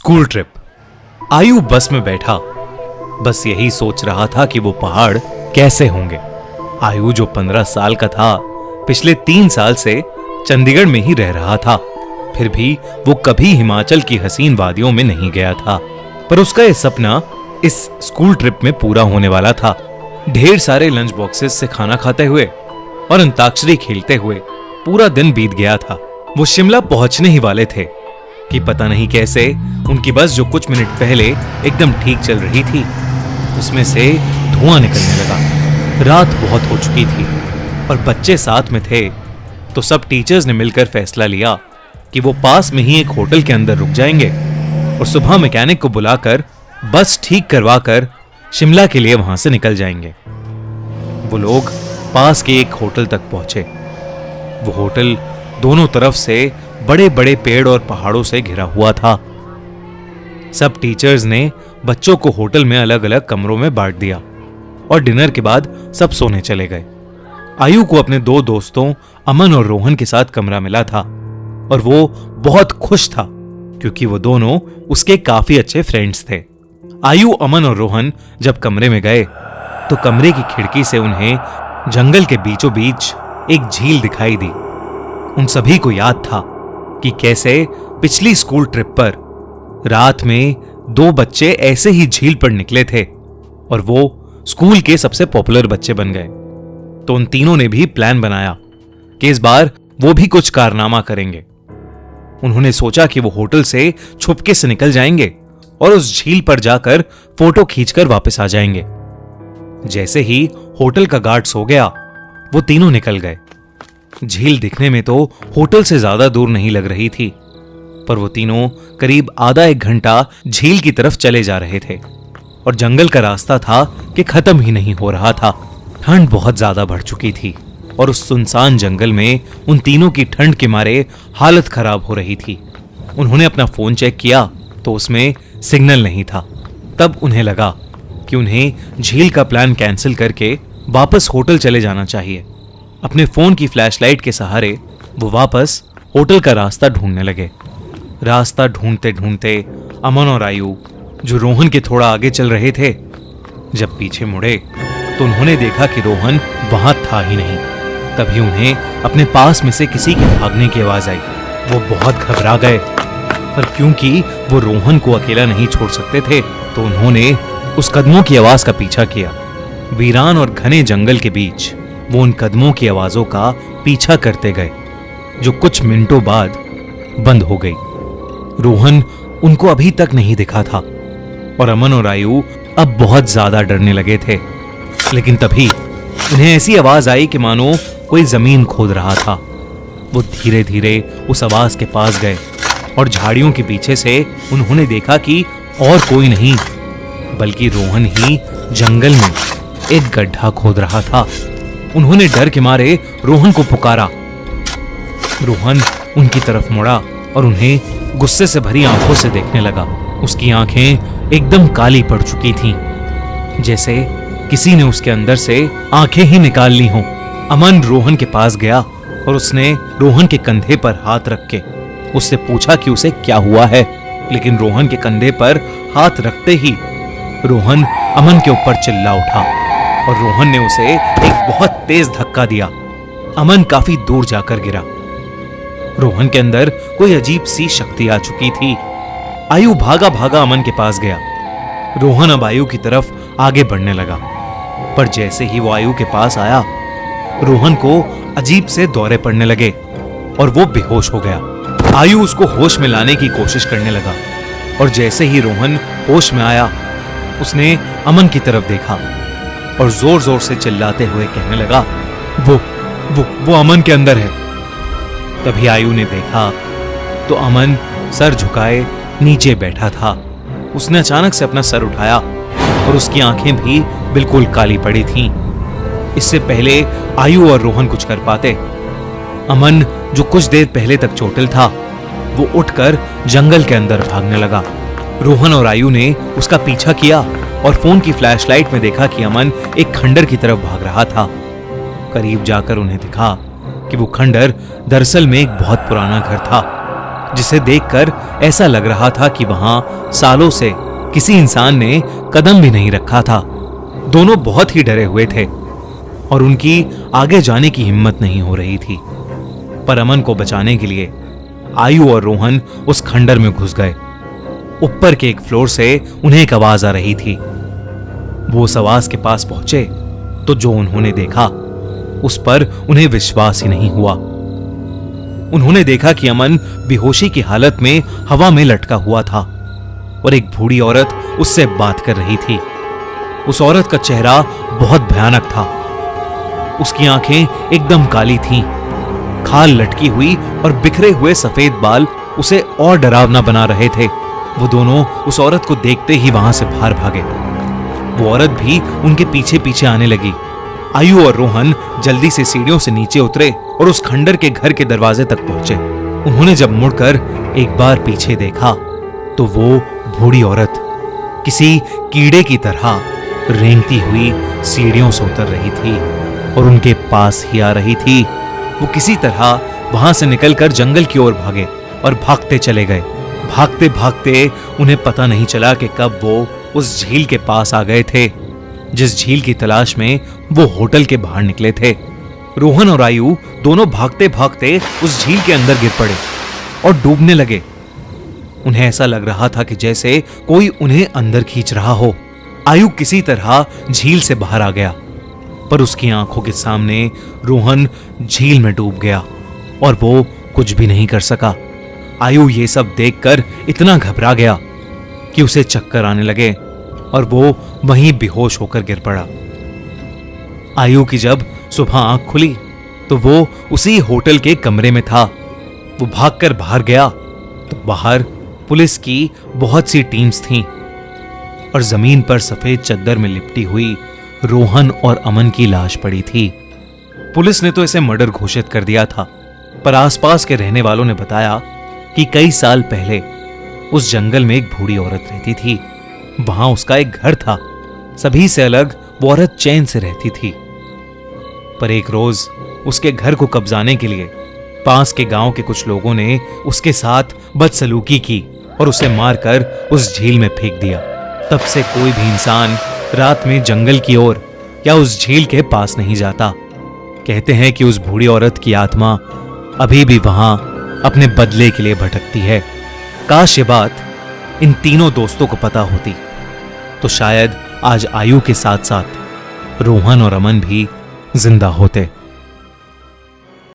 School trip. आयु बस में बैठा बस यही सोच रहा था कि वो पहाड़ कैसे होंगे। आयु जो 15 साल का था, पिछले 3 साल से चंडीगढ़ में ही रह रहा था। फिर भी वो कभी हिमाचल की हसीन वादियों में नहीं गया था। पर उसका यह सपना इस स्कूल ट्रिप में पूरा होने वाला था। ढेर सारे लंच बॉक्सेस से खाना खाते हुए और अंताक्षरी खेलते हुए पूरा दिन बीत गया था। वो शिमला पहुंचने ही वाले थे कि पता नहीं कैसे उनकी बस जो कुछ मिनट पहले एकदम ठीक चल रही थी, उसमें से धुआं निकलने लगा। रात बहुत हो चुकी थी और बच्चे साथ में थे, तो सब टीचर्स ने मिलकर फैसला लिया कि वो पास में ही एक होटल के अंदर रुक जाएंगे और सुबह मैकेनिक को बुलाकर बस ठीक करवा कर शिमला के लिए वहां से निकल जाएंगे। वो लोग पास के एक होटल तक पहुंचे। वो होटल दोनों तरफ से बड़े बड़े पेड़ और पहाड़ों से घिरा हुआ था। सब टीचर्स ने बच्चों को होटल में अलग अलग कमरों में बांट दिया और डिनर के बाद सब सोने चले गए। आयु को अपने 2 दोस्तों अमन और रोहन के साथ कमरा मिला था और वो बहुत खुश था क्योंकि वो दोनों उसके काफी अच्छे फ्रेंड्स थे। आयु, अमन और रोहन जब कमरे में गए तो कमरे की खिड़की से उन्हें जंगल के बीचों बीच एक झील दिखाई दी। उन सभी को याद था कि कैसे पिछली स्कूल ट्रिप पर रात में 2 बच्चे ऐसे ही झील पर निकले थे और वो स्कूल के सबसे पॉपुलर बच्चे बन गए। तो उन तीनों ने भी प्लान बनाया कि इस बार वो भी कुछ कारनामा करेंगे। उन्होंने सोचा कि वो होटल से छुपके से निकल जाएंगे और उस झील पर जाकर फोटो खींचकर वापस आ जाएंगे। जैसे ही होटल का गार्ड सो गया, वो तीनों निकल गए। झील दिखने में तो होटल से ज्यादा दूर नहीं लग रही थी, पर वो तीनों करीब आधा 1 घंटा झील की तरफ चले जा रहे थे और जंगल का रास्ता था कि खत्म ही नहीं हो रहा था। ठंड बहुत ज्यादा बढ़ चुकी थी और उस सुनसान जंगल में उन तीनों की ठंड के मारे हालत खराब हो रही थी। उन्होंने अपना फोन चेक किया तो उसमें सिग्नल नहीं था। तब उन्हें लगा कि उन्हें झील का प्लान कैंसिल करके वापस होटल चले जाना चाहिए। अपने फोन की फ्लैशलाइट के सहारे वो वापस होटल का रास्ता ढूंढने लगे। रास्ता ढूंढते ढूंढते अमन और आयु, जो रोहन के थोड़ा आगे चल रहे थे, जब पीछे मुड़े तो उन्होंने देखा कि रोहन वहां था ही नहीं। तभी उन्हें अपने पास में से किसी के भागने की आवाज आई। वो बहुत घबरा गए, पर क्योंकि वो रोहन को अकेला नहीं छोड़ सकते थे, तो उन्होंने उस कदमों की आवाज का पीछा किया। वीरान और घने जंगल के बीच वो उन कदमों की आवाजों का पीछा करते गए, जो कुछ मिनटों बाद बंद हो गई। रोहन उनको अभी तक नहीं दिखा था और अमन और आयु अब बहुत ज्यादा डरने लगे थे। लेकिन तभी उन्हें ऐसी आवाज आई कि मानो कोई जमीन खोद रहा था। वो धीरे धीरे उस आवाज के पास गए और झाड़ियों के पीछे से उन्होंने देखा कि और कोई नहीं बल्कि रोहन ही जंगल में एक गड्ढा खोद रहा था। उन्होंने डर के मारे रोहन को पुकारा। रोहन उनकी तरफ मुड़ा और उन्हें गुस्से से भरी आंखों से देखने लगा। उसकी आंखें एकदम काली पड़ चुकी थीं, जैसे किसी ने उसके अंदर से आंखें ही निकाल ली हों। अमन रोहन के पास गया और उसने रोहन के कंधे पर हाथ रख के उससे पूछा कि उसे क्या हुआ है। लेकिन रोहन के कंधे पर हाथ रखते ही रोहन अमन के ऊपर चिल्ला उठा और रोहन ने उसे एक बहुत तेज धक्का दिया। अमन काफी दूर जाकर गिरा। रोहन के अंदर कोई अजीब सी शक्ति आ चुकी थी। आयु भागा भागा अमन के पास गया। रोहन अब आयु की तरफ आगे बढ़ने लगा, पर जैसे ही वो आयु के पास आया, रोहन को अजीब से दौरे पड़ने लगे और वो बेहोश हो गया। आयु उसको होश में लाने की कोशिश करने लगा और जैसे ही रोहन होश में आया, उसने अमन की तरफ देखा और जोर जोर से चिल्लाते हुए कहने लगा, वो अमन के अंदर है। तभी आयु ने देखा तो अमन सर झुकाए नीचे बैठा था। उसने अचानक से अपना सर उठाया और उसकी आंखें भी बिल्कुल काली पड़ी थीं। इससे पहले आयु और रोहन कुछ कर पाते, अमन जो कुछ देर पहले तक चोटिल था, वो उठकर जंगल के अंदर भागने लगा। रोहन और आयु ने उसका पीछा किया और फोन की फ्लैशलाइट में देखा कि अमन एक खंडर की तरफ भाग रहा था। करीब जाकर उन्हें दिखा कि वो खंडर दरअसल में एक बहुत पुराना घर था जिसे देखकर ऐसा लग रहा था कि वहां सालों से किसी इंसान ने कदम भी नहीं रखा था। दोनों बहुत ही डरे हुए थे और उनकी आगे जाने की हिम्मत नहीं हो रही थी। पर अमन को बचाने के लिए आयु और रोहन उस खंडर में घुस गए। ऊपर के एक फ्लोर से उन्हें एक आवाज आ रही थी। वो उस आवाज के पास पहुंचे तो जो उन्होंने देखा उस पर उन्हें विश्वास ही नहीं हुआ। उन्होंने देखा कि अमन बेहोशी की हालत में हवा में लटका हुआ था और एक बूढ़ी औरत उससे बात कर रही थी। उस औरत का चेहरा बहुत भयानक था। उसकी आंखें एकदम काली थीं। खाल लटकी हुई और बिखरे हुए सफेद बाल उसे और डरावना बना रहे थे। वो दोनों उस औरत को देखते ही वहां से बाहर भागे। वो औरत भी उनके पीछे पीछे आने लगी। आयु और रोहन जल्दी से सीढ़ियों से नीचे उतरे और उस खंडर के घर के दरवाजे तक पहुंचे। उन्होंने जब मुड़कर एक बार पीछे देखा तो वो बूढ़ी औरत किसी कीड़े की तरह रेंगती हुई सीढ़ियों से उतर रही थी और उनके पास ही आ रही थी। वो किसी तरह वहां से निकलकर जंगल की ओर भागे और भागते चले गए। भागते भागते उन्हें पता नहीं चला कि कब वो उस झील के पास आ गए थे जिस झील की तलाश में वो होटल के बाहर निकले थे। रोहन और आयु दोनों भागते भागते उस झील के अंदर गिर पड़े और डूबने लगे। उन्हें ऐसा लग रहा था कि जैसे कोई उन्हें अंदर खींच रहा हो। आयु किसी तरह झील से बाहर आ गया पर उसकी आंखों के सामने रोहन झील में डूब गया और वो कुछ भी नहीं कर सका। आयु ये सब देखकर इतना घबरा गया कि उसे चक्कर आने लगे और वो वहीं बेहोश होकर गिर पड़ा। आयु की जब सुबह आंख खुली तो वो उसी होटल के कमरे में था। वो भागकर बाहर गया तो बाहर पुलिस की बहुत सी टीम्स थीं और जमीन पर सफेद चद्दर में लिपटी हुई रोहन और अमन की लाश पड़ी थी। पुलिस ने तो इसे मर्डर घोषित कर दिया था, पर आसपास के रहने वालों ने बताया कि कई साल पहले उस जंगल में एक बूढ़ी औरत रहती थी। वहां उसका एक घर था। सभी से अलग वो औरत चैन से रहती थी। पर एक रोज उसके घर को कब्जाने के लिए पास के गांव के कुछ लोगों ने उसके साथ बदसलूकी की और उसे मारकर उस झील में फेंक दिया। तब से कोई भी इंसान रात में जंगल की ओर या उस झील के पास नहीं जाता। कहते हैं कि उस बूढ़ी औरत की आत्मा अभी भी वहां अपने बदले के लिए भटकती है। काश ये बात इन तीनों दोस्तों को पता होती तो शायद आज आयु के साथ साथ रोहन और अमन भी जिंदा होते।